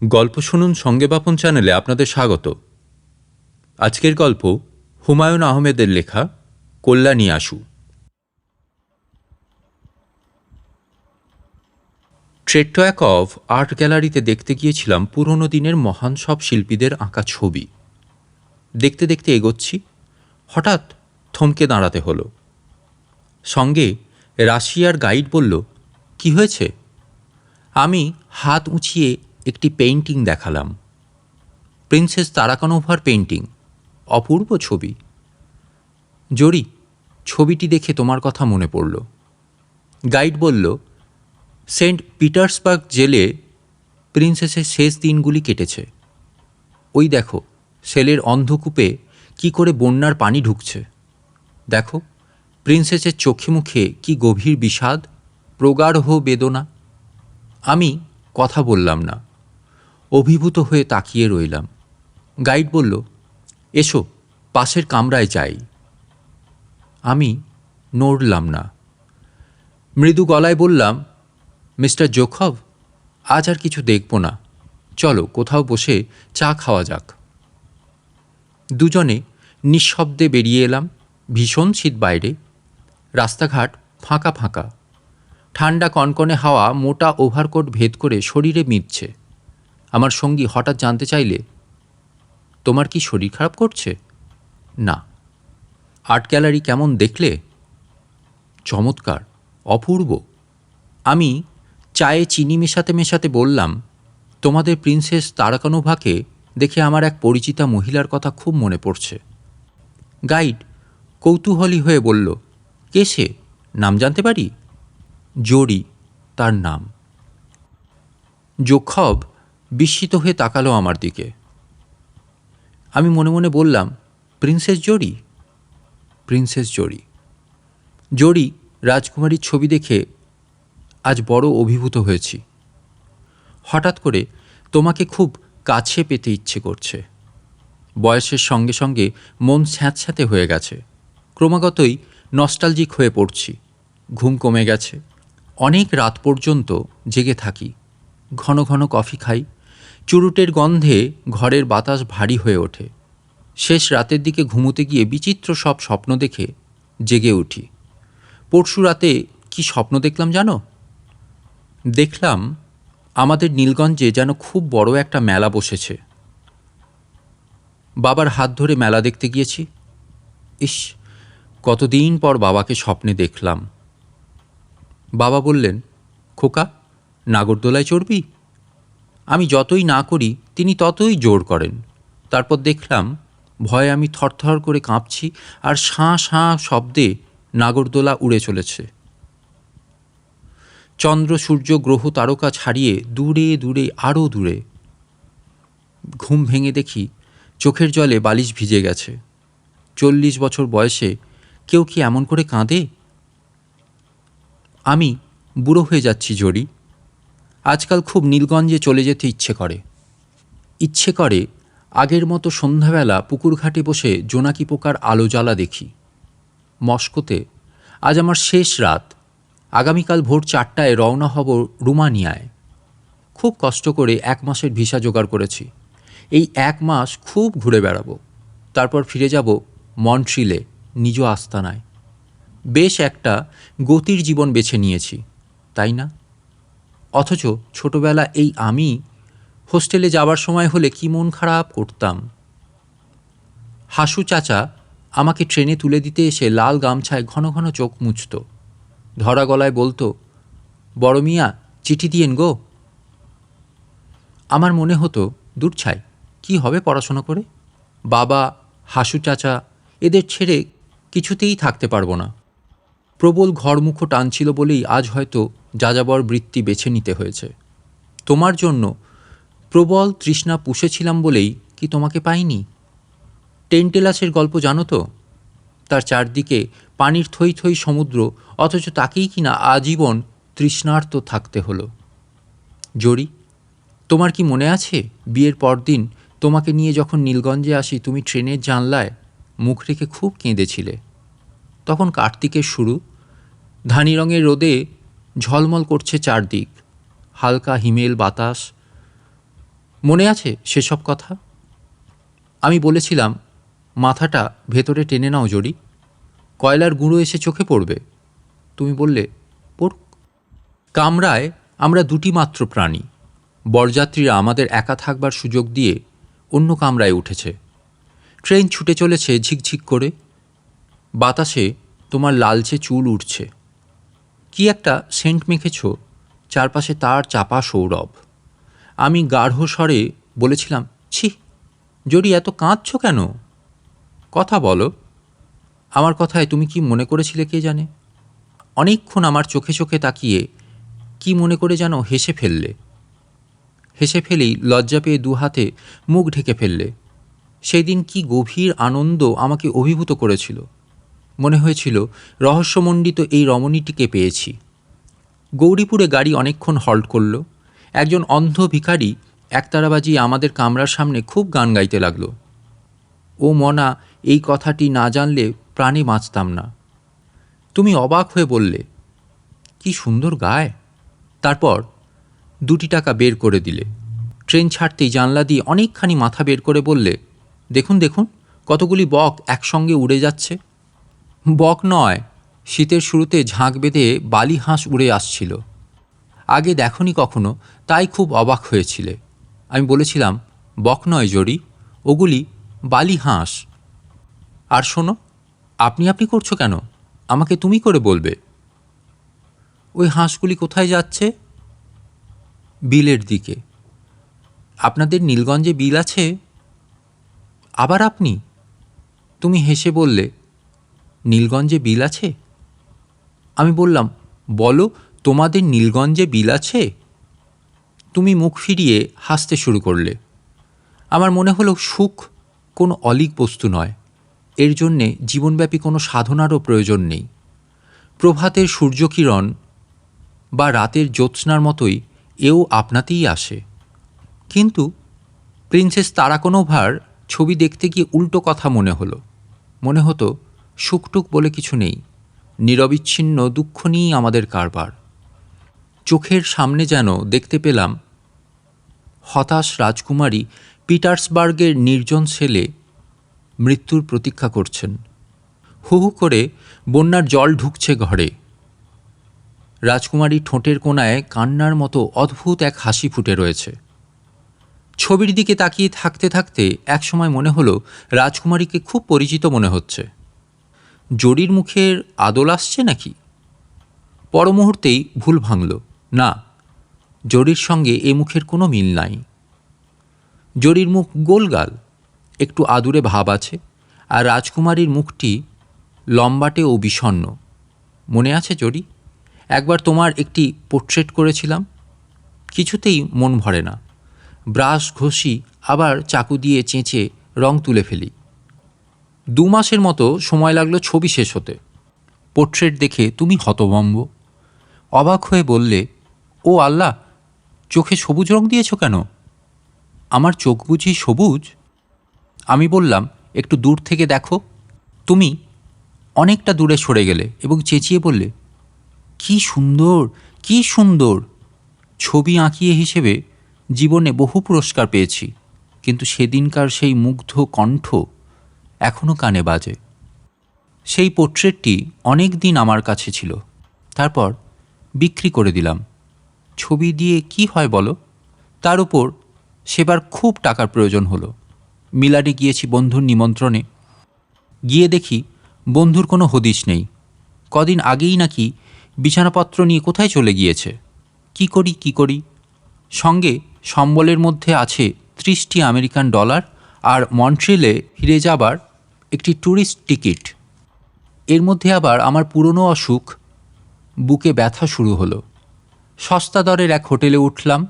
গল্প শুনুন সঙ্গে বাপন চ্যানেলে আপনাদের স্বাগত। আজকের গল্প হুমায়ুন আহমেদের লেখা কল্যাণী আশু। ট্রেট্রয়াকভ আর্ট গ্যালারিতে দেখতে গিয়েছিলাম পুরনো দিনের মহান সব শিল্পীদের আঁকা ছবি। দেখতে দেখতে এগোচ্ছি, হঠাৎ থমকে দাঁড়াতে হলো। সঙ্গে রাশিয়ার গাইড বলল, কি হয়েছে? আমি হাত উঁচিয়ে একটি পেইন্টিং দেখালাম। প্রিন্সেস তারাকানোভার পেইন্টিং, অপূর্ব ছবি। জরি, ছবিটি দেখে তোমার কথা মনে পড়ল। গাইড বলল, সেন্ট পিটার্সবার্গ জেলে প্রিন্সেসের শেষ দিনগুলি কেটেছে। ওই দেখো, সেলের অন্ধকূপে কি করে বন্যার পানি ঢুকছে। দেখো, প্রিন্সেসের চোখে মুখে কি গভীর বিষাদ, প্রগাঢ় বেদনা। আমি কথা বললাম না, অভিভূত হয়ে তাকিয়ে রইলাম। গাইড বলল, এসো পাশের কামরায় যাই। আমি নড়লাম না। মৃদু গলায় বললাম, মিস্টার জোখভ, আজ আর কিছু দেখব না, চলো কোথাও বসে চা খাওয়া যাক। দুজনে নিঃশব্দে বেরিয়ে এলাম। ভীষণ শীত বাইরে, রাস্তাঘাট ফাঁকা ফাঁকা। ঠান্ডা কনকনে হাওয়া মোটা ওভারকোট ভেদ করে শরীরে মিটছে। আমার সঙ্গী হঠাৎ জানতে চাইলে, তোমার কি শরীর খারাপ করছে? না। আর্ট গ্যালারি কেমন দেখলে? চমৎকার, অপূর্ব। আমি চায়ে চিনি মেশাতে মেশাতে বললাম, তোমাদের প্রিন্সেস তারাকানোভাকে দেখে আমার এক পরিচিতা মহিলার কথা খুব মনে পড়ছে। গাইড কৌতূহলী হয়ে বলল, কে সে? নাম জানতে পারি? জরি তার নাম। জোখভ বিস্মিত হয়ে তাকালো আমার দিকে। আমি মনে মনে বললাম, প্রিন্সেস জরি? প্রিন্সেস জরি। জরি রাজকুমারীর ছবি দেখে আজ বড় অভিভূত হয়েছি। হঠাৎ করে তোমাকে খুব কাছে পেতে ইচ্ছে করছে। বয়সের সঙ্গে সঙ্গে মন স্যাঁতস্যাঁতে হয়ে গেছে। ক্রমাগতই নস্টালজিক হয়ে পড়ছি। ঘুম কমে গেছে। অনেক রাত পর্যন্ত জেগে থাকি। ঘন ঘন কফি খাই। চুরুটের গন্ধে ঘরের বাতাস ভারী হয়ে ওঠে। শেষ রাতের দিকে ঘুমোতে গিয়ে বিচিত্র সব স্বপ্ন দেখে জেগে উঠি। পরশু রাতে কি স্বপ্ন দেখলাম জানো? দেখলাম আমাদের নীলগঞ্জে যেন খুব বড় একটা মেলা বসেছে। বাবার হাত ধরে মেলা দেখতে গিয়েছি। ইস, কতদিন পর বাবাকে স্বপ্নে দেখলাম। বাবা বললেন, খোকা, নাগরদোলায় চড়বি? আমি যতই না করি তিনি ততই জোর করেন। তারপর দেখলাম ভয়ে আমি থরথর করে কাঁপছি, আর শাঁ শাঁ শব্দে নাগরদোলা উড়ে চলেছে। চন্দ্র সূর্য গ্রহ তারকা ছাড়িয়ে দূরে দূরে আরও দূরে। ঘুম ভেঙে দেখি চোখের জলে বালিশ ভিজে গেছে। 40 বছর বয়সে কেউ কি এমন করে কাঁদে? আমি বুড়ো হয়ে যাচ্ছি জরি। আজকাল খুব নীলগঞ্জে চলে যেতে ইচ্ছে করে আগের মতো সন্ধ্যাবেলা পুকুর ঘাটে বসে জোনাকি পোকার আলো জ্বালা দেখি। মস্কোতে আজ আমার শেষ রাত। আগামীকাল ভোর 4টায় রওনা হব রুমানিয়ায়। খুব কষ্ট করে 1 মাসের ভিসা জোগাড় করেছি। এই 1 মাস খুব ঘুরে বেড়াবো। তারপর ফিরে যাব মন্ট্রিলে, নিজ আস্তানায়। বেশ একটা গতির জীবন বেছে নিয়েছি, তাই না? অথচ ছোটবেলা এই আমি হোস্টেলে যাবার সময় হলে কি মন খারাপ করতাম। হাসু চাচা আমাকে ট্রেনে তুলে দিতে এসে লাল গামছায় ঘন ঘন চোখ মুছত। ধরা গলায় বলতো, বড় মিয়া, চিঠি দিয়েন গো। আমার মনে হতো, দূর ছাই, কি হবে পড়াশোনা করে? বাবা, হাসু চাচা, এদের ছেড়ে কিছুতেই থাকতে পারবো না। প্রবল ঘরমুখো টানছিল বলেই আজ হয়তো যাযাবর বৃত্তি বেছে নিতে হয়েছে। তোমার জন্য প্রবল তৃষ্ণা পুষেছিলাম বলেই কি তোমাকে পাইনি? টেন্টেলাসের গল্প জানো তো? তার চারদিকে পানির থই থই সমুদ্র, অথচ তাকেই কিনা আজীবন তৃষ্ণার্ত থাকতে হলো। জরি, তোমার কি মনে আছে বিয়ের পরদিন তোমাকে নিয়ে যখন নীলগঞ্জে আসি, তুমি ট্রেনের জানলায় মুখ রেখে খুব কেঁদেছিলে? তখন কার্তিকের শুরু। ধানি রঙের রোদে ঝলমল করছে চারদিক। হালকা হিমেল বাতাস। মনে আছে সেসব কথা? আমি বলেছিলাম, মাথাটা ভেতরে টেনে নাও জড়ি, কয়লার গুঁড়ো এসে চোখে পড়বে। তুমি বললে, পড়ুক। কামরায় আমরা দুটি মাত্র প্রাণী। বরযাত্রীরা আমাদের একা থাকবার সুযোগ দিয়ে অন্য কামরায় উঠেছে। ট্রেন ছুটে চলেছে ঝিকঝিক করে। বাতাসে তোমার লালচে চুল উঠছে। কি একটা সেন্ট মেখেছ, চারপাশে তার চাপা সৌরভ। আমি গাঢ় স্বরে বলেছিলাম, ছি জড়ি, এত কাঁদছ কেন? কথা বলো। আমার কথায় তুমি কি মনে করেছিলে কে জানে। অনেকক্ষণ আমার চোখে চোখে তাকিয়ে কি মনে করে যেন হেসে ফেললে। হেসে ফেলেই লজ্জা পেয়ে দু হাতে মুখ ঢেকে ফেললে। সেই দিন কি গভীর আনন্দ আমাকে অভিভূত করেছিল। মনে হয়েছিল রহস্যমণ্ডিত এই রমণীটিকে পেয়েছি। গৌরীপুরে গাড়ি অনেকক্ষণ হল্ট করল। একজন অন্ধ ভিখারি একতারা বাজিয়ে আমাদের কামরার সামনে খুব গান গাইতে লাগল। ও মনা, এই কথাটি না জানলে প্রাণে বাঁচতাম না। তুমি অবাক হয়ে বললে, কি সুন্দর গায়। তারপর 2 টাকা বের করে দিলে। ট্রেন ছাড়তেই জানলা দিয়ে অনেকখানি মাথা বের করে বললে, দেখুন দেখুন, কতগুলি বক একসঙ্গে উড়ে যাচ্ছে। বক নয়, শীতের শুরুতে ঝাঁক বেঁধে বালি হাঁস উড়ে আসছিল। আগে দেখনি কখনো, তাই খুব অবাক হয়েছিলে। আমি বলেছিলাম, বক নয় জড়ি, ওগুলি বালি হাঁস। আর শোনো, আপনি আপনি করছো কেন? আমাকে তুমি করে বলবে। ওই হাঁসগুলি কোথায় যাচ্ছে? বিলের দিকে। আপনাদের নীলগঞ্জে বিল আছে? আবার আপনি? তুমি হেসে বললে, নীলগঞ্জে বিল আছে? আমি বললাম, বলো, তোমাদের নীলগঞ্জে বিল আছে? তুমি মুখ ফিরিয়ে হাসতে শুরু করলে। আমার মনে হলো সুখ কোনো অলীক বস্তু নয়, এর জন্যে জীবনব্যাপী কোনো সাধনারও প্রয়োজন নেই। প্রভাতের সূর্যকিরণ বা রাতের জ্যোৎস্নার মতোই এও আপনাতেই আসে। কিন্তু প্রিন্সেস তারাকোনোভার ছবি দেখতে গিয়ে উল্টো কথা মনে হলো। মনে হতো সুখটুক বলে কিছু নেই, নিরবিচ্ছিন্ন দুঃখ নিয়েই আমাদের কারবার। চোখের সামনে যেন দেখতে পেলাম হতাশ রাজকুমারী পিটার্সবার্গের নির্জন সেলে মৃত্যুর প্রতীক্ষা করছেন। হু হু করে বন্যার জল ঢুকছে ঘরে। রাজকুমারী ঠোঁটের কোণায় কান্নার মতো অদ্ভুত এক হাসি ফুটে রয়েছে। ছবির দিকে তাকিয়ে থাকতে থাকতে একসময় মনে হলো রাজকুমারীকে খুব পরিচিত মনে হচ্ছে। জড়ির মুখের আদল আসছে নাকি? পর মুহূর্তেই ভুল ভাঙল, না, জড়ির সঙ্গে এ মুখের কোনো মিল নাই। জড়ির মুখ গোলগাল, একটু আদুরে ভাব আছে, আর রাজকুমারীর মুখটি লম্বাটে ও বিষণ্ণ। মনে আছে জড়ি, একবার তোমার একটি পোর্ট্রেট করেছিলাম? কিছুতেই মন ভরে না। ব্রাশ ঘষি, আবার চাকু দিয়ে চেঁচে রং তুলে ফেলি। 2 মাসের মতো সময় লাগলো ছবি শেষ হতে। পোর্ট্রেট দেখে তুমি হতভম্ব। অবাক হয়ে বললে, ও আল্লাহ, চোখে সবুজ রং দিয়েছ কেন? আমার চোখ বুঝি সবুজ? আমি বললাম, একটু দূর থেকে দেখো। তুমি অনেকটা দূরে সরে গেলে এবং চেঁচিয়ে বললে, কি সুন্দর, কি সুন্দর। ছবি আঁকিয়ে হিসেবে জীবনে বহু পুরস্কার পেয়েছি, কিন্তু সেদিনকার সেই মুগ্ধ কণ্ঠ এখনও কানে বাজে। সেই পোর্ট্রেটটি অনেক দিন আমার কাছে ছিল, তারপর বিক্রি করে দিলাম। ছবি দিয়ে কি হয় বলো? তার উপর সেবার খুব টাকার প্রয়োজন হলো। মিলানে গিয়েছি বন্ধুর নিমন্ত্রণে। গিয়ে দেখি বন্ধুর কোনো হদিশ নেই। কদিন আগেই নাকি বিছানাপত্র নিয়ে কোথায় চলে গিয়েছে। কি করি? সঙ্গে সম্বলের মধ্যে আছে 30টি আমেরিকান ডলার আর মন্ট্রিলে ফিরে যাবার একটি ট্যুরিস্ট টিকিট। এর মধ্যে আবার আমার পুরনো অসুখ, বুকে ব্যথা শুরু হলো। সস্তা দরের এক হোটেলে উঠলাম,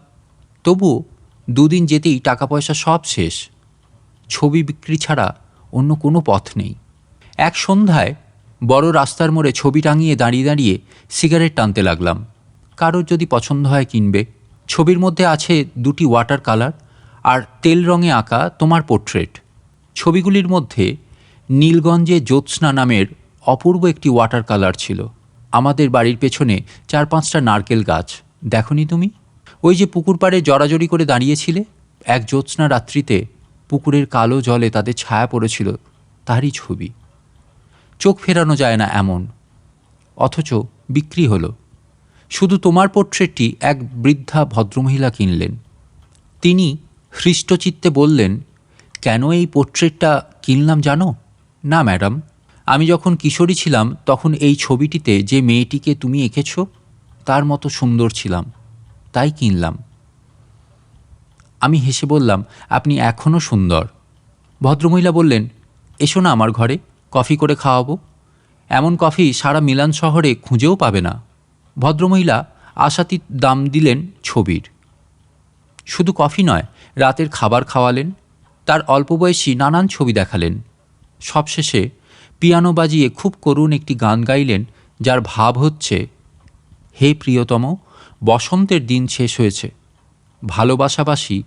তবুও 2 দিন যেতেই টাকা পয়সা সব শেষ। ছবি বিক্রি ছাড়া অন্য কোনো পথ নেই। এক সন্ধ্যায় বড় রাস্তার মোড়ে ছবি টাঙিয়ে দাঁড়িয়ে দাঁড়িয়ে সিগারেট টানতে লাগলাম। কারোর যদি পছন্দ হয় কিনবে। ছবির মধ্যে আছে 2টি ওয়াটার কালার আর তেল রঙে আঁকা তোমার পোর্ট্রেট। ছবিগুলির মধ্যে নীলগঞ্জে জ্যোৎস্না নামের অপূর্ব একটি ওয়াটার কালার ছিল। আমাদের বাড়ির পেছনে 4-5টা নারকেল গাছ। দেখনি তুমি? ওই যে পুকুর পাড়ে জড়াজড়ি করে দাঁড়িয়েছিলে, এক জ্যোৎস্না রাত্রিতে পুকুরের কালো জলে তাদের ছায়া পড়েছিল, তারই ছবি। চোখ ফেরানো যায় না এমন, অথচ বিক্রি হলো। শুধু তোমার পোর্ট্রেটটি এক বৃদ্ধা ভদ্রমহিলা কিনলেন। তিনি হৃষ্টচিত্তে বললেন, কেন এই পোর্ট্রেটটা কিনলাম জানো? না ম্যাডাম, আমি যখন কিশোরী ছিলাম তখন এই ছবিটিতে যে মেয়েটিকে তুমি এঁকেছ তার মতো সুন্দর ছিলাম, তাই কিনলাম। আমি হেসে বললাম, আপনি এখনও সুন্দর। ভদ্রমহিলা বললেন, এসো না আমার ঘরে, কফি করে খাওয়াবো। এমন কফি সারা মিলান শহরে খুঁজেও পাবে না। ভদ্রমহিলা আশাতীত দাম দিলেন ছবির। শুধু কফি নয়, রাতের খাবার খাওয়ালেন, তার অল্প বয়সী নানান ছবি দেখালেন। সবশেষে পিয়ানো বাজিয়ে খুব করুণ একটি গান গাইলেন, যার ভাব হচ্ছে, হে প্রিয়তম, বসন্তের দিন শেষ হয়েছে, ভালোবাসাবাসি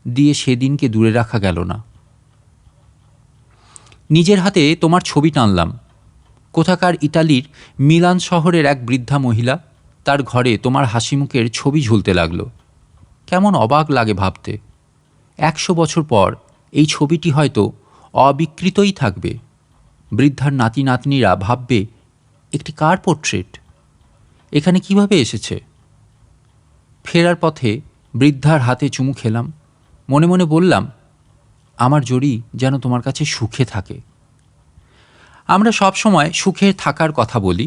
দিয়ে সেদিনকে দূরে রাখা গেল না। নিজের হাতে তোমার ছবি টানলাম। কোথাকার ইটালির মিলান শহরের এক বৃদ্ধা মহিলা, তার ঘরে তোমার হাসিমুখের ছবি ঝুলতে লাগলো। কেমন অবাক লাগে ভাবতে, 100 বছর পর এই ছবিটি হয়তো অবিকৃতই থাকবে। বৃদ্ধার নাতি নাতনিরা ভাববে, একটি কার পোর্ট্রেট, এখানে কিভাবে এসেছে? ফেরার পথে বৃদ্ধার হাতে চুমু খেলাম। মনে মনে বললাম, আমার জড়ি যেন তোমার কাছে সুখে থাকে। আমরা সব সময় সুখে থাকার কথা বলি।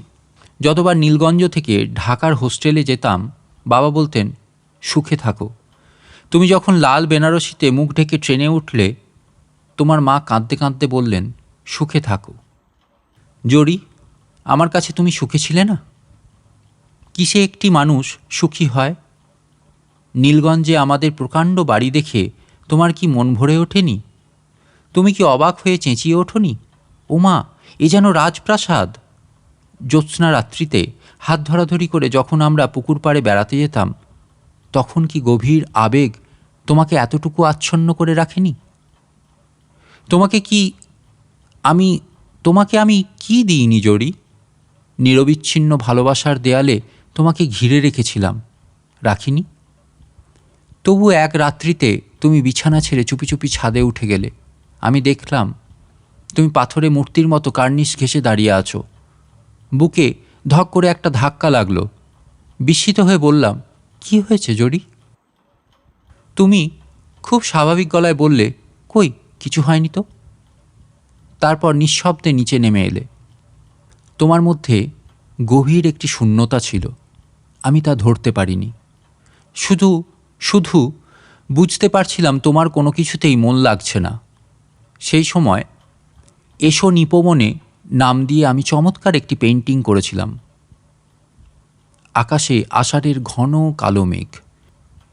যতবার নীলগঞ্জ থেকে ঢাকার হোস্টেলে যেতাম, বাবা বলতেন, সুখে থাকো। তুমি যখন লাল বেনারসিতে মুখ ঢেকে ট্রেনে উঠলে, তোমার মা কাঁদতে কাঁদতে বললেন, সুখে থাকো। জড়ি, আমার কাছে তুমি সুখে ছিলে না? কিসে একটি মানুষ সুখী হয়? নীলগঞ্জে আমাদের প্রকাণ্ড বাড়ি দেখে তোমার কি মন ভরে ওঠেনি? তুমি কি অবাক হয়ে চেঁচিয়ে ওঠোনি, ওমা, এ যেন রাজপ্রাসাদ? জ্যোৎস্না রাত্রিতে হাত ধরাধরি করে যখন আমরা পুকুর পাড়ে বেড়াতে যেতাম, তখন কি গভীর আবেগ তোমাকে এতটুকু আচ্ছন্ন করে রাখেনি? তোমাকে আমি কি দিইনি জড়ি? নিরবিচ্ছিন্ন ভালোবাসার দেয়ালে তোমাকে ঘিরে রেখেছিলাম, রাখিনি? তবু এক রাত্রিতে তুমি বিছানা ছেড়ে চুপি চুপি ছাদে উঠে গেলে। আমি দেখলাম তুমি পাথরে মূর্তির মতো কার্নিশ ঘেঁষে দাঁড়িয়ে আছো। বুকে ধক করে একটা ধাক্কা লাগলো। বিস্মিত হয়ে বললাম, কি হয়েছে জড়ি? তুমি খুব স্বাভাবিক গলায় বললে, কই কিছু হয়নি তো। তারপর নিঃশব্দে নিচে নেমে এলে। তোমার মধ্যে গভীর একটি শূন্যতা ছিল, আমি তা ধরতে পারিনি। শুধু শুধু বুঝতে পারছিলাম তোমার কোনো কিছুতেই মন লাগছে না। সেই সময় এসো নিপবনে নাম দিয়ে আমি চমৎকার একটি পেইন্টিং করেছিলাম। আকাশে আষাঢ়ের ঘন কালো মেঘ,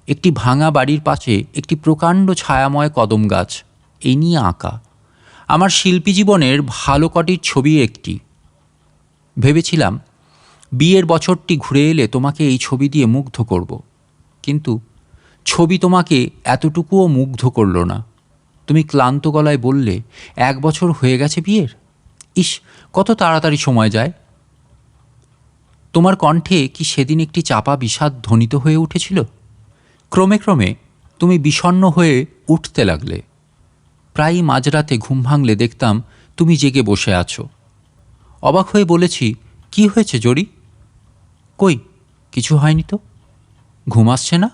একটি ভাঙা বাড়ির পাশে একটি প্রকাণ্ড ছায়াময় কদম গাছ, এই নিয়ে আঁকা। আমার শিল্পী জীবনের ভালো কটির ছবি একটি। ভেবেছিলাম বিয়ের বছরটি ঘুরে এলে তোমাকে এই ছবি দিয়ে মুগ্ধ করব, কিন্তু ছবি তোমাকে এতটুকুও মুগ্ধ করল না। তুমি ক্লান্ত গলায় বললে, 1 বছর হয়ে গেছে বিয়ের, ইস কত তাড়াতাড়ি সময় যায়। তোমার কণ্ঠে কি সেদিন একটি চাপা বিষাদ ধ্বনিত হয়ে উঠেছিল? ক্রমে ক্রমে তুমি বিষণ্ণ হয়ে উঠতে লাগলে। প্রায়ই মাঝরাতে ঘুম ভাঙলে দেখতাম তুমি জেগে বসে আছো। অবাক হয়ে বলেছি, কি হয়েছে জড়ি? কই কিছু হয়নি তো। ঘুম আসছে না?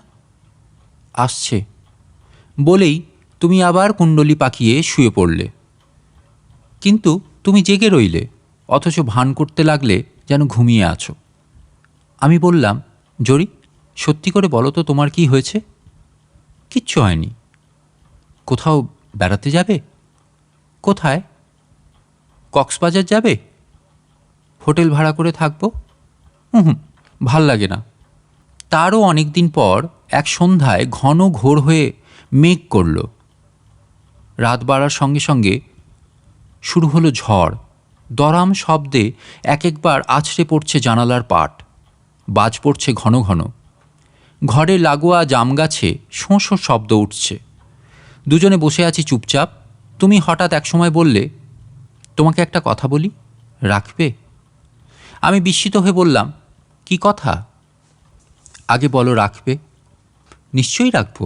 আসছে বলেই তুমি আবার কুণ্ডলি পাকিয়ে শুয়ে পড়লে। কিন্তু তুমি জেগে রইলে, অথচ ভান করতে লাগলে যেন ঘুমিয়ে আছো। আমি বললাম, জড়ি, সত্যি করে বলো তো তোমার কি হয়েছে? কিচ্ছু হয়নি। কোথাও বেড়াতে যাবে? কোথায়? কক্সবাজার যাবে? হোটেল ভাড়া করে থাকবো? হুম, ভাল লাগে না। তারও অনেক দিন পর এক সন্ধ্যায় ঘন ঘোর হয়ে মেঘ করল। রাত বাড়ার সঙ্গে সঙ্গে শুরু হলো ঝড়। দরাম শব্দে এক একবার আছড়ে পড়ছে জানালার পাট, বাজ পড়ছে ঘন ঘন। ঘরে লাগোয়া জাম গাছে শোঁ শোঁ শব্দ উঠছে। দুজনে বসে আছি চুপচাপ। তুমি হঠাৎ একসময় বললে, তোমাকে একটা কথা বলি, রাখবে? আমি বিস্মিত হয়ে বললাম, কি কথা? আগে বলো রাখবে। নিশ্চয়ই রাখবো।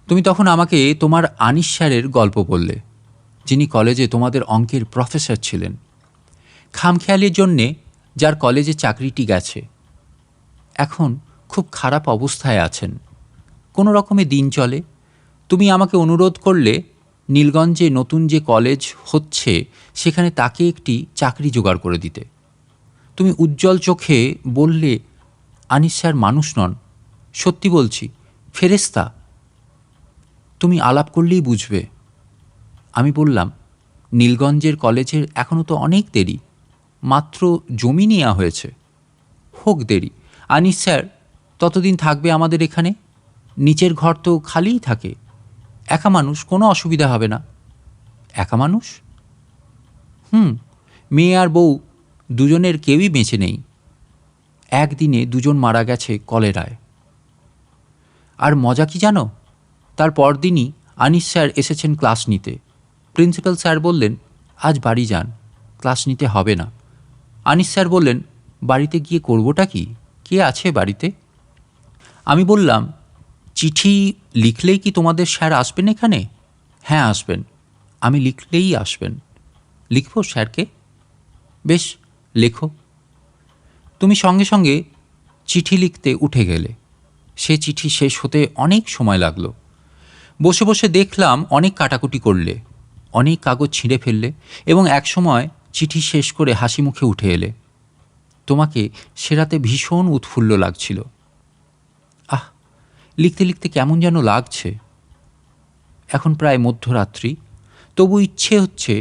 তুমি তখন আমাকে তোমার আনিস স্যারের গল্প বললে, যিনি কলেজে তোমাদের অঙ্কের প্রফেসর ছিলেন, খামখেয়ালির জন্যে যার কলেজে চাকরিটি গেছে, এখন খুব খারাপ অবস্থায় আছেন, কোনো রকমে দিন চলে। তুমি আমাকে অনুরোধ করলে নীলগঞ্জে নতুন যে কলেজ হচ্ছে সেখানে তাকে একটি চাকরি জোগাড় করে দিতে। তুমি উজ্জ্বল চোখে বললে, আনিস স্যার মানুষ নন, সত্যি বলছি, ফেরেশতা। তুমি আলাপ করলেই বুঝবে। আমি বললাম, নীলগঞ্জের কলেজের এখনও তো অনেক দেরি, মাত্র জমি নেওয়া হয়েছে। হোক দেরি, আনিস স্যার ততদিন থাকবে আমাদের এখানে, নিচের ঘর তো খালিই থাকে, একা মানুষ, কোনো অসুবিধা হবে না। একা মানুষ? মেয়ে আর বউ দুজনের কেউই বেঁচে নেই, একদিনে দুজন মারা গেছে কলেরায়। আর মজা কি জানো, তার পরদিনই আনিস স্যার এসেছেন ক্লাস নিতে। প্রিন্সিপাল স্যার বললেন, আজ বাড়ি যান, ক্লাস নিতে হবে না। আনিস স্যার বললেন, বাড়িতে গিয়ে করবোটা কি, কে আছে বাড়িতে? আমি বললাম, চিঠি লিখলেই কি তোমাদের স্যার আসবেন এখানে? হ্যাঁ আসবেন। আমি লিখলেই আসবেন। লিখব স্যারকে? বেশ, লেখো। তুমি সঙ্গে সঙ্গে চিঠি লিখতে উঠে গেলে। সে চিঠি শেষ হতে অনেক সময় লাগলো। বসে বসে দেখলাম অনেক কাটাকুটি করলে, অনেক কাগজ ছিঁড়ে ফেললে, এবং একসময় চিঠি শেষ করে হাসি মুখে উঠে এলে। তোমাকে সে রাতে ভীষণ উৎফুল্ল লাগছিল। আহ, লিখতে লিখতে কেমন যেন লাগছে। এখন প্রায় মধ্যরাত্রি, তবু ইচ্ছে হচ্ছে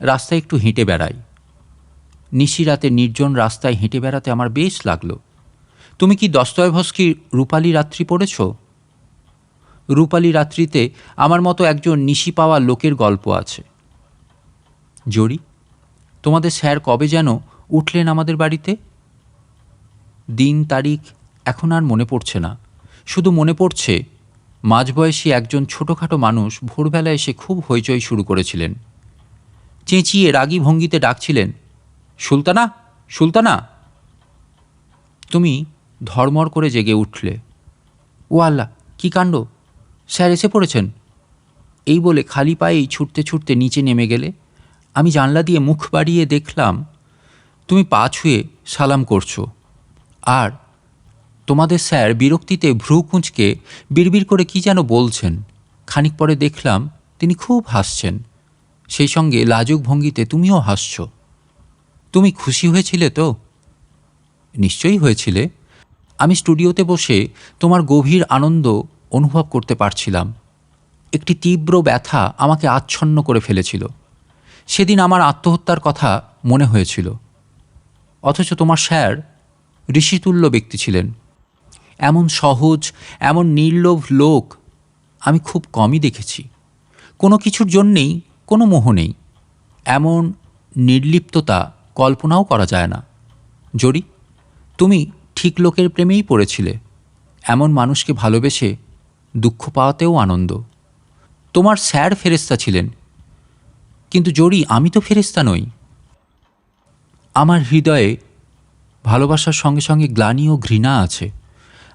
রাস্তায় একটু হেঁটে বেড়াই। নিশিরাতে নির্জন রাস্তায় হেঁটে বেড়াতে আমার বেশ লাগলো। তুমি কি দস্তয়েভস্কির রূপালী রাত্রি পড়েছ? রূপালী রাত্রিতে আমার মতো একজন নিশি পাওয়া লোকের গল্প আছে। জরি, তোমাদের স্যার কবে যেন উঠলেন আমাদের বাড়িতে? দিন তারিখ এখন আর মনে পড়ছে না, শুধু মনে পড়ছে মাঝবয়সী একজন ছোটোখাটো মানুষ ভোরবেলা এসে খুব হইচই শুরু করেছিলেন। চেঁচিয়ে রাগী ভঙ্গিতে ডাকছিলেন, সুলতানা, সুলতানা। তুমি ধর্মর করে জেগে উঠলে। ও আল্লাহ, কী কাণ্ড, স্যার এসে পড়েছেন। এই বলে খালি পায়েই ছুটতে ছুটতে নিচে নেমে গেলে। আমি জানলা দিয়ে মুখ বাড়িয়ে দেখলাম তুমি পা ছুঁয়ে সালাম করছো, আর তোমাদের স্যার বিরক্তিতে ভ্রু কুঁচকে বিড়বিড় করে কি যেন বলছেন। খানিক পরে দেখলাম তিনি খুব হাসছেন, সেই সঙ্গে লাজুক ভঙ্গিতে তুমিও হাসছ। তুমি খুশি হয়েছিলে তো? নিশ্চয়ই হয়েছিলে। আমি স্টুডিওতে বসে তোমার গভীর আনন্দ অনুভব করতে পারছিলাম। একটি তীব্র ব্যথা আমাকে আচ্ছন্ন করে ফেলেছিল। সেদিন আমার আত্মহত্যার কথা মনে হয়েছিল, অথচ তোমার স্যার ঋষিতুল্য ব্যক্তি ছিলেন। এমন সহজ, এমন নির্লোভ লোক আমি খুব কমই দেখেছি। কোনো কিছুর জন্যেই কোনো মোহ নেই, এমন নির্লিপ্ততা কল্পনাও করা যায় না। জরি, তুমি ঠিক লোকের প্রেমেই পড়েছিলে। এমন মানুষকে ভালোবেসে দুঃখ পাওয়াতেও আনন্দ। তোমার স্যার ফেরেশতা ছিলেন, কিন্তু জরি, আমি তো ফেরেশতা নই। আমার হৃদয়ে ভালোবাসার সঙ্গে সঙ্গে গ্লানি ও ঘৃণা আছে।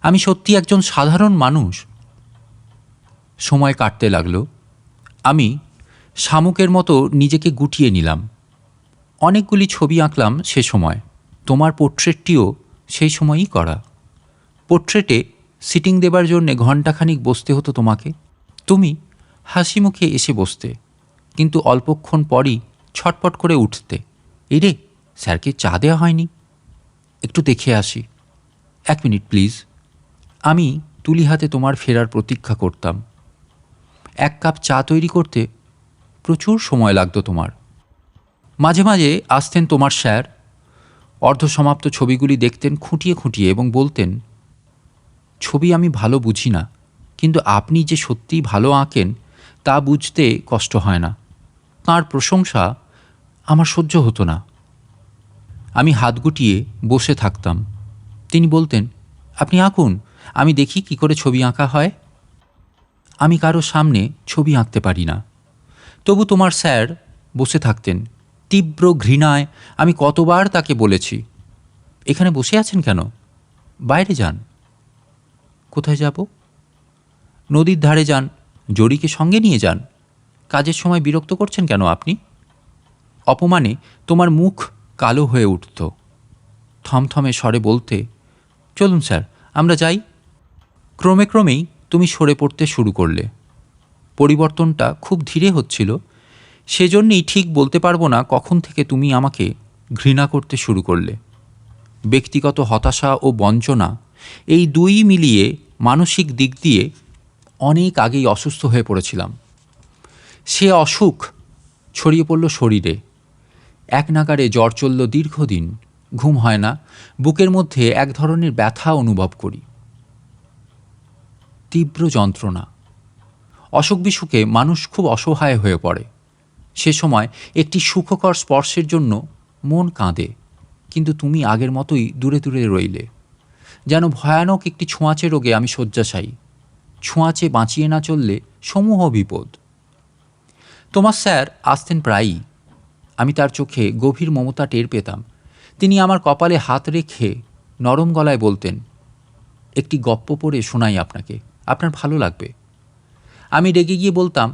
আমি সত্যি একজন সাধারণ মানুষ। সময় কাটতে লাগলো। আমি শামুকের মতো নিজেকে গুটিয়ে নিলাম। অনেকগুলি ছবি আঁকলাম সে সময়। তোমার পোর্ট্রেটটিও সেই সময়ই করা। পোর্ট্রেটে সিটিং দেবার জন্যে ঘণ্টাখানিক বসতে হতো তোমাকে। তুমি হাসি মুখে এসে বসতে, কিন্তু অল্পক্ষণ পরই ছটপট করে উঠতে। এই রে, স্যারকে চা দেওয়া হয়নি, একটু দেখে আসি। 1 মিনিট প্লিজ। আমি তুলি হাতে তোমার ফেরার প্রতীক্ষা করতাম। 1 কাপ চা তৈরি করতে প্রচুর সময় লাগতো তোমার। মাঝে মাঝে আসতেন তোমার স্যার, অর্ধসমাপ্ত ছবিগুলি দেখতেন খুঁটিয়ে খুঁটিয়ে এবং বলতেন, ছবি আমি ভালো বুঝি না, কিন্তু আপনি যে সত্যিই ভালো আঁকেন তা বুঝতে কষ্ট হয় না। তাঁর প্রশংসা আমার সহ্য হতো না। আমি হাত গুটিয়ে বসে থাকতাম। তিনি বলতেন, আপনি আঁকুন, আমি দেখি কি করে ছবি আঁকা হয়। আমি কারো সামনে ছবি আঁকতে পারি না। তবু তোমার স্যার বসে থাকতেন। তীব্র ঘৃণায় আমি কতবার তাকে বলেছি, এখানে বসে আছেন কেন, বাইরে যান। কোথায় যাব? নদীর ধারে যান, জরিকে সঙ্গে নিয়ে যান। কাজের সময় বিরক্ত করছেন কেন আপনি? অপমানে তোমার মুখ কালো হয়ে উঠত। থমথমে স্বরে বলতে, চলুন স্যার, আমরা যাই। ক্রমে ক্রমেই তুমি সরে পড়তে শুরু করলে। পরিবর্তনটা খুব ধীরে হচ্ছিল, সেজন্যই ঠিক বলতে পারবো না কখন থেকে তুমি আমাকে ঘৃণা করতে শুরু করলে। ব্যক্তিগত হতাশা ও বঞ্চনা, এই দুই মিলিয়ে মানসিক দিক দিয়ে অনেক আগেই অসুস্থ হয়ে পড়েছিলাম। সে অসুখ ছড়িয়ে পড়ল শরীরে। এক নাগাড়ে জ্বর চলল দীর্ঘদিন, ঘুম হয় না, বুকের মধ্যে এক ধরনের ব্যথা অনুভব করি, তীব্র যন্ত্রণা। অসুখ বিসুখে মানুষ খুব অসহায় হয়ে পড়ে। সে সময় একটি সুখকর স্পর্শের জন্য মন কাঁদে, কিন্তু তুমি আগের মতোই দূরে দূরে রইলে। যেন ভয়ানক একটি ছোঁয়াচে রোগে আমি শয্যাশায়ী। ছোঁয়াচে বাঁচিয়ে না চললে সমূহ বিপদ। তোমার স্যার আসতেন প্রায়ই। আমি তার চোখে গভীর মমতা টের পেতাম। তিনি আমার কপালে হাত রেখে নরম গলায় বলতেন, একটি গপ্প পড়ে শোনাই আপনাকে, আপনার ভালো লাগবে। আমি রেগে গিয়ে বলতাম,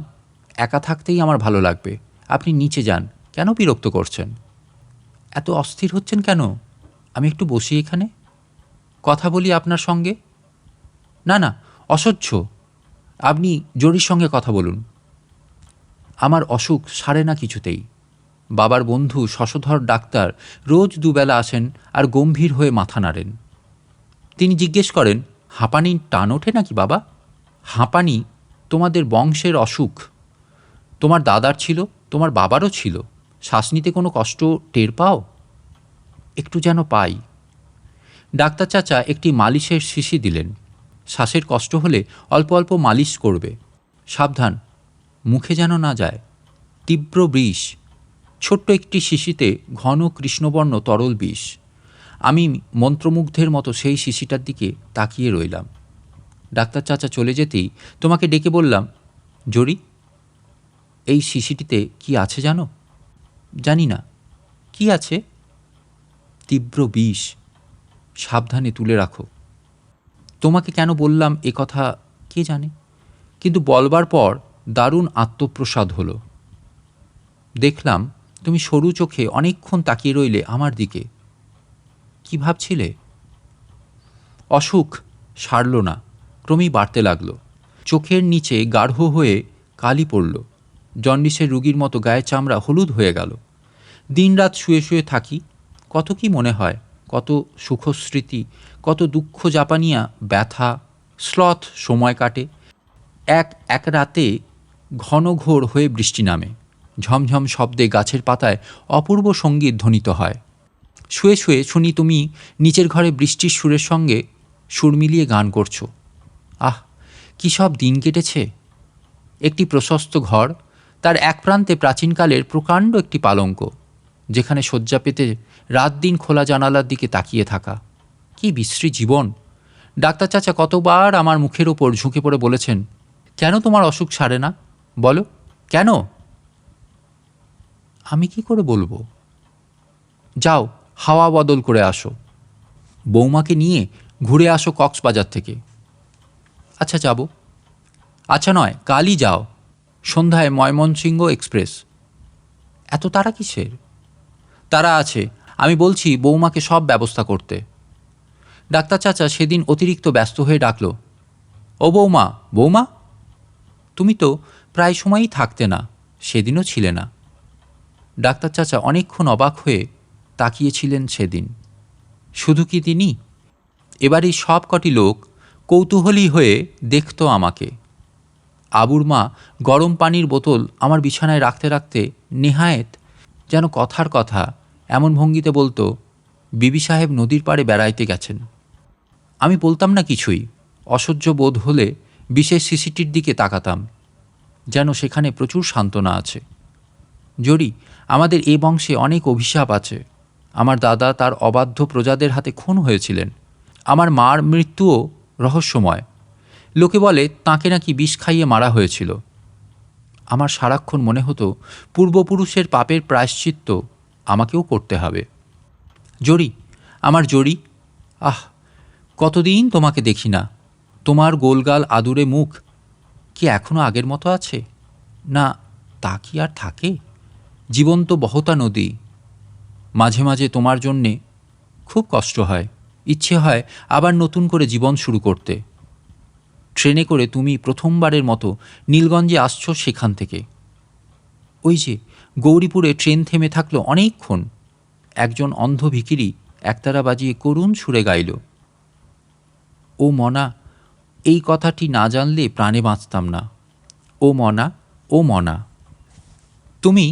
একা থাকতেই আমার ভালো লাগবে, আপনি নিচে যান, কেন বিরক্ত করছেন? এত অস্থির হচ্ছেন কেন? আমি একটু বসি এখানে, কথা বলি আপনার সঙ্গে। না না, অসহ্য, আপনি জরির সঙ্গে কথা বলুন। আমার অসুখ সারে না কিছুতেই। বাবার বন্ধু শশধর ডাক্তার রোজ দুবেলা আসেন আর গম্ভীর হয়ে মাথা নাড়েন। তিনি জিজ্ঞেস করেন, হাঁপানির টান ওঠে নাকি বাবা? হাঁপানি তোমাদের বংশের অসুখ। তোমার দাদার ছিল, তোমার বাবারও ছিল। শ্বাস নিতে কোনো কষ্ট টের পাও? একটু যেন পাই। ডাক্তার চাচা একটি মালিশের শিশি দিলেন। শ্বাসের কষ্ট হলে অল্প অল্প মালিশ করবে, সাবধান, মুখে যেন না যায়। তীব্র বিষ, ছোট্ট একটি শিশিতে ঘন কৃষ্ণবর্ণ তরল বিষ। আমি মন্ত্রমুগ্ধের মতো সেই শিশিটার দিকে তাকিয়ে রইলাম। ডাক্তার চাচা চলে যেতেই তোমাকে ডেকে বললাম, জরি, এই শিশিটিতে কি আছে জানো? জানি না। কি আছে? তীব্র বিষ, সাবধানে তুলে রাখো। তোমাকে কেন বললাম এ কথা কে জানে, কিন্তু বলবার পর দারুণ আত্মপ্রসাদ হলো। দেখলাম তুমি সরু চোখে অনেকক্ষণ তাকিয়ে রইলে আমার দিকে। কি ভাবছিলে? অসুখ সারল না, ক্রমেই বাড়তে লাগলো। চোখের নিচে গাঢ় হয়ে কালি পড়ল। জন্ডিসের রুগীর মতো গায়ের চামড়া হলুদ হয়ে গেল। দিনরাত শুয়ে শুয়ে থাকি, কত কি মনে হয়, কত সুখস্মৃতি, কত দুঃখ জাপানিয়া ব্যথা, স্লথ সময় কাটে। এক রাতে ঘন ঘোর হয়ে বৃষ্টি নামে। ঝমঝম শব্দে গাছের পাতায় অপূর্ব সঙ্গীত ধ্বনিত হয়। শুয়ে শুয়ে শুনি তুমি নিচের ঘরে বৃষ্টির সুরের সঙ্গে সুর মিলিয়ে গান করছো। আহ, কী সব দিন কেটেছে! একটি প্রশস্ত ঘর, তার এক প্রান্তে প্রাচীনকালের প্রকাণ্ড একটি পালঙ্ক, যেখানে শয্যা পেতে রাত দিন খোলা জানালার দিকে তাকিয়ে থাকা। কি বিশ্রী জীবন! ডাক্তার চাচা কতবার আমার মুখের ওপর ঝুঁকে পড়ে বলেছেন, কেন তোমার অসুখ সারে না, বলো কেন? আমি কি করে বলবো? যাও, হাওয়া বদল করে আসো, বৌমাকে নিয়ে ঘুরে আসো কক্সবাজার থেকে। আচ্ছা যাব। আচ্ছা নয়, কালই যাও, সন্ধ্যায় ময়মনসিংহ এক্সপ্রেস। এত তাড়া কিসের? তারা আছে, আমি বলছি বৌমাকে সব ব্যবস্থা করতে। ডাক্তার চাচা সেদিন অতিরিক্ত ব্যস্ত হয়ে ডাকল, ও বৌমা, বৌমা! তুমি তো প্রায় সময়ই থাকতে না, সেদিনও ছিলে না। ডাক্তার চাচা অনেকক্ষণ অবাক হয়ে তাকিয়েছিলেন সেদিন। শুধু কি তিনি, এবারই সব কটি লোক কৌতূহলী হয়ে দেখত আমাকে। আবুর মা গরম পানির বোতল আমার বিছানায় রাখতে রাখতে নেহায়েত যেন কথার কথা এমন ভঙ্গিতে বলতো, বিবি সাহেব নদীর পাড়ে বেড়াইতে গেছেন। আমি বলতাম না কিছুই। অসহ্য বোধ হলে বিশেষ শিশিটির দিকে তাকাতাম, যেন সেখানে প্রচুর সান্ত্বনা আছে। জরি, আমাদের এ বংশে অনেক অভিশাপ আছে। আমার দাদা তার অবাধ্য প্রজাদের হাতে খুন হয়েছিলেন। আমার মার মৃত্যুও রহস্যময়। লোকে বলে তাঁকে নাকি বিষ খাইয়ে মারা হয়েছিল। আমার সারাক্ষণ মনে হতো পূর্বপুরুষের পাপের প্রায়শ্চিত্ত আমাকেও করতে হবে। জরি, আমার জরি, আহ, কতদিন তোমাকে দেখি না। তোমার গোলগাল আদুরে মুখ কি এখনও আগের মতো আছে? না, তা কি আর থাকে? জীবন তো বহতা নদী। মাঝে মাঝে তোমার জন্যে খুব কষ্ট হয়, ইচ্ছে হয় আবার নতুন করে জীবন শুরু করতে। ট্রেনে করে তুমি প্রথমবারের মতো নীলগঞ্জে আসছো, সেখান থেকে ওই যে গৌরীপুরে ট্রেন থেমে থাকলো অনেকক্ষণ। একজন অন্ধ ভিখিরি একতারা বাজিয়ে করুণ সুরে গাইল, ও মনা, এই কথাটি না জানলে প্রাণে বাঁচতাম না। ও মনা, ও মনা। তুমি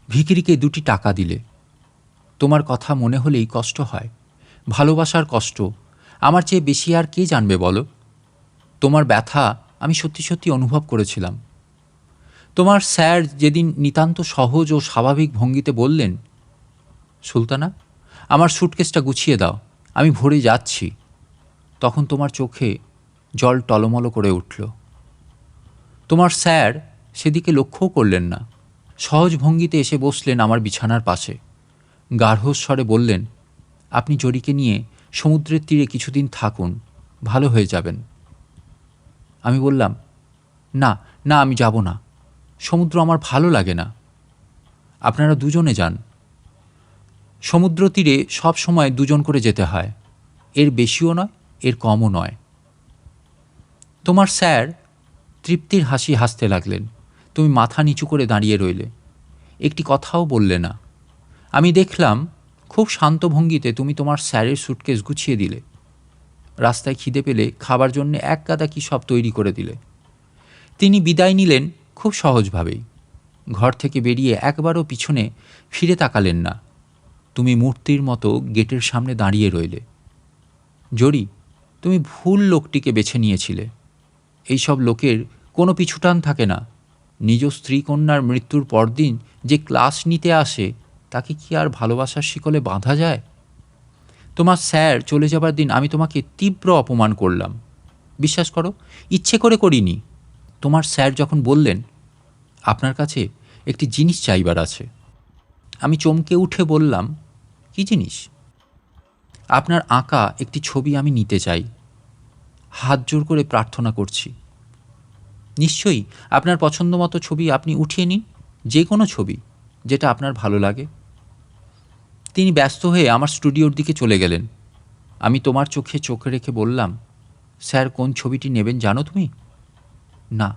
ভিখিরিকে 2টি টাকা দিলে। তোমার কথা মনে হলেই কষ্ট হয়, ভালোবাসার কষ্ট। আমার চেয়ে বেশি আর কে জানবে বলো? তোমার ব্যথা আমি সত্যি সত্যি অনুভব করেছিলাম। তোমার স্যার যেদিন নিতান্ত সহজ ও স্বাভাবিক ভঙ্গিতে বললেন, সুলতানা, আমার স্যুটকেসটা গুছিয়ে দাও, আমি ভোরে যাচ্ছি, তখন তোমার চোখে জল টলমল করে উঠল। তোমার স্যার সেদিকে লক্ষ্যও করলেন না, সহজ ভঙ্গিতে এসে বসলেন আমার বিছানার পাশে। গার্হস্বরে বললেন, আপনি জরিকে নিয়ে সমুদ্রের তীরে কিছুদিন থাকুন, ভালো হয়ে যাবেন। আমি বললাম, না না, আমি যাব না, সমুদ্র আমার ভালো লাগে না। আপনারা দুজনে যান। সমুদ্র তীরে সব সময় 2জন করে যেতে হয়, এর বেশিও নয়, এর কমও নয়। তোমার স্যার তৃপ্তির হাসি হাসতে লাগলেন। তুমি মাথা নিচু করে দাঁড়িয়ে রইলে, একটি কথাও বললে না। আমি দেখলাম খুব শান্ত ভঙ্গিতে তুমি তোমার স্যারের স্যুটকেস গুছিয়ে দিলে। রাস্তায় খিদে পেলে খাবার জন্য এক গাদা কি সব তৈরি করে দিলে। তিনি বিদায় নিলেন খুব সহজভাবেই। ঘর থেকে বেরিয়ে একবারও পিছনে ফিরে তাকালেন না। তুমি মূর্তির মতো গেটের সামনে দাঁড়িয়ে রইলে। জরি, তুমি ভুল লোকটিকে বেছে নিয়েছিলে। এইসব লোকের কোনো পিছুটান থাকে না। নিজ স্ত্রী কন্যার মৃত্যুর পরদিন যে ক্লাস নিতে আসে, তাকে কি আর ভালোবাসার শিকলে বাঁধা যায়? তোমার স্যার চলে যাবার দিন আমি তোমাকে তীব্র অপমান করলাম। বিশ্বাস করো, ইচ্ছে করে করিনি। তোমার স্যার যখন বললেন, আপনার কাছে একটি জিনিস চাইবার আছে, আমি চমকে উঠে বললাম, কি জিনিস? আপনার আঁকা একটি ছবি আমি নিতে চাই, হাত জোর করে প্রার্থনা করছি। নিশ্চয়ই আপনার পছন্দ মতো ছবি আপনি উঠিয়ে নিন, যে কোনো ছবি, যেটা আপনার ভালো লাগে। তিনি ব্যস্ত হয়ে আমার স্টুডিওর দিকে চলে গেলেন। আমি তোমার চোখে চোখ রেখে বললাম, স্যার কোন ছবিটি নেবেন জানো তুমি? না,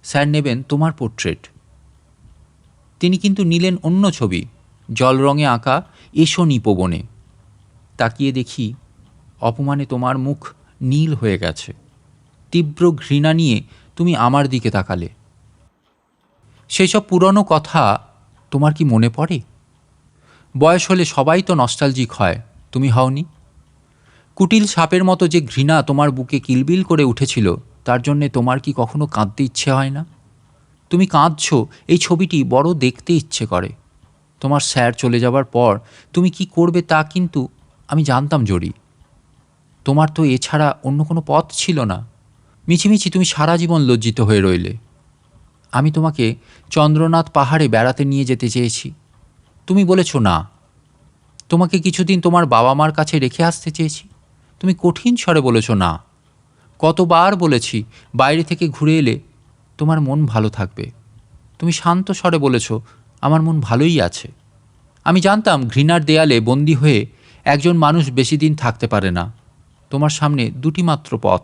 স্যার নেবেন তোমার পোর্ট্রেট। তিনি কিন্তু নিলেন অন্য ছবি, জল রঙে আঁকা এসো নিপবনে। তাকিয়ে দেখি অপমানে তোমার মুখ নীল হয়ে গেছে। তীব্র ঘৃণা নিয়ে তুমি আমার দিকে তাকালে। সেসব পুরনো কথা তোমার কি মনে পড়ে? বয়স হলে সবাই তো নস্টালজিক হয়, তুমি হওনি? কুটিল সাপের মতো যে ঘৃণা তোমার বুকে কিলবিল করে উঠেছিল, তার জন্যে তোমার কি কখনো কাঁদতে ইচ্ছে হয় না? তুমি কাঁদছ, এই ছবিটি বড় দেখতে ইচ্ছে করে। তোমার স্যার চলে যাবার পর তুমি কি করবে তা কিন্তু আমি জানতাম জরি। তোমার তো এছাড়া অন্য কোনো পথ ছিল না। মিছিমিছি তুমি সারা জীবন লজ্জিত হয়ে রইলে। আমি তোমাকে চন্দ্রনাথ পাহাড়ে বেড়াতে নিয়ে যেতে চেয়েছি, তুমি বলেছ না। তোমাকে কিছুদিন তোমার বাবা মার কাছে রেখে আসতে চেয়েছি, তুমি কঠিন স্বরে বলেছ না। কতবার বলেছি বাইরে থেকে ঘুরে এলে তোমার মন ভালো থাকবে, তুমি শান্ত স্বরে বলেছ আমার মন ভালোই আছে। আমি জানতাম ঘৃণার দেয়ালে বন্দী হয়ে একজন মানুষ বেশি দিন থাকতে পারে না। তোমার সামনে 2টি মাত্র পথ,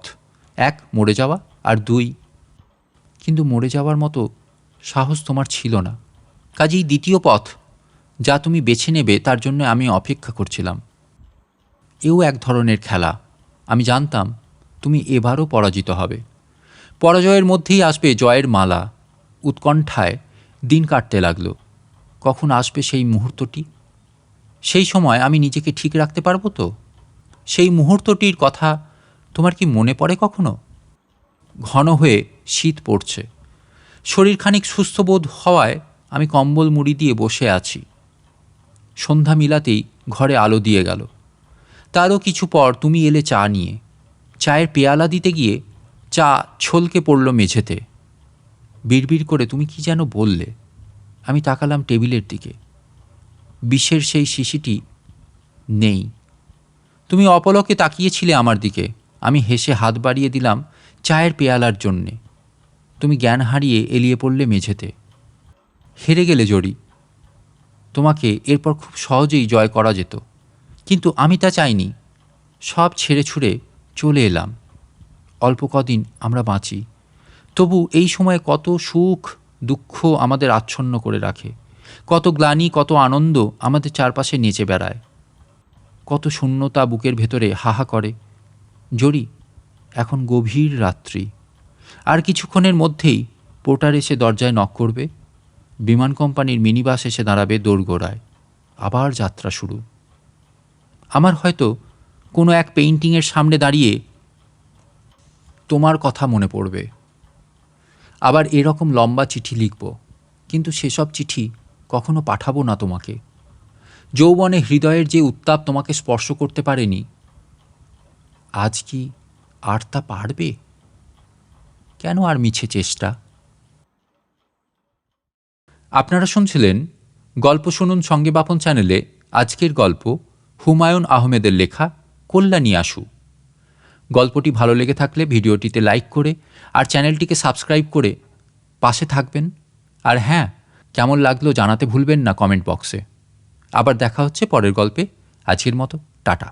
1 মরে যাওয়া, আর 2 কিন্তু মরে যাওয়ার মতো সাহস তোমার ছিল না। কাজেই 2য় পথ যা তুমি বেছে নেবে তার জন্য আমি অপেক্ষা করছিলাম। এও এক ধরনের খেলা। আমি জানতাম তুমি এবারও পরাজিত হবে। পরাজয়ের মধ্যেই আসবে জয়ের মালা। উৎকণ্ঠায় দিন কাটতে লাগলো। কখন আসবে সেই মুহূর্তটি? সেই সময় আমি নিজেকে ঠিক রাখতে পারবো তো? সেই মুহূর্তটির কথা তোমার কি মনে পড়ে কখনো? ঘন হয়ে শীত পড়ছে। শরীর খানিক সুস্থ বোধ হওয়ায় আমি কম্বল মুড়ি দিয়ে বসে আছি। সন্ধ্যা মিলাতেই ঘরে আলো দিয়ে গেল। তারও কিছু পর তুমি এলে চা নিয়ে। চায়ের পেয়ালা দিতে গিয়ে চা ছলকে পড়ল মেঝেতে। বিড়বিড় করে তুমি কি যেন বললে। আমি তাকালাম টেবিলের দিকে। বিষের সেই শিশিটি নেই। তুমি অপলকে তাকিয়েছিলে আমার দিকে। আমি হেসে হাত বাড়িয়ে দিলাম চায়ের পেয়ালার জন্যে। তুমি জ্ঞান হারিয়ে এলিয়ে পড়লে মেঝেতে। হেরে গেলে জরি। তোমাকে এরপর খুব সহজেই জয় করা যেত, কিন্তু আমি তা চাইনি। সব ছেড়ে ছুড়ে চলে এলাম। অল্প কদিন আমরা বাঁচি, তবু এই সময়ে কত সুখ দুঃখ আমাদের আচ্ছন্ন করে রাখে, কত গ্লানি কত আনন্দ আমাদের চারপাশে নেচে বেড়ায়, কত শূন্যতা বুকের ভেতরে হাহা করে। জরি, এখন গভীর রাত্রি, আর কিছুক্ষণের মধ্যেই পোর্টার এসে দরজায় নক করবে, বিমান কোম্পানির মিনি বাস এসে দাঁড়াবে দোরগোড়ায়, আবার যাত্রা শুরু। আমার হয়তো কোনো এক পেইন্টিংয়ের সামনে দাঁড়িয়ে তোমার কথা মনে পড়বে। আবার এরকম লম্বা চিঠি লিখব, কিন্তু সেসব চিঠি কখনো পাঠাবো না তোমাকে। যৌবনে হৃদয়ের যে উত্তাপ তোমাকে স্পর্শ করতে পারেনি, আজ কি আর তা পারবে? কেন আর মিছে চেষ্টা? আপনারা শুনছিলেন গল্প শুনুন সঙ্গে বাপন চ্যানেলে আজকের গল্প হুমায়ুন আহমেদের লেখা কল্যাণী আশু। গল্পটি ভালো লেগে থাকলে ভিডিওটিতে লাইক করে আর চ্যানেলটিকে সাবস্ক্রাইব করে পাশে থাকবেন। আর হ্যাঁ, কেমন লাগলো জানাতে ভুলবেন না কমেন্ট বক্সে। আবার দেখা হচ্ছে পরের গল্পে। আজকের মতো টাটা।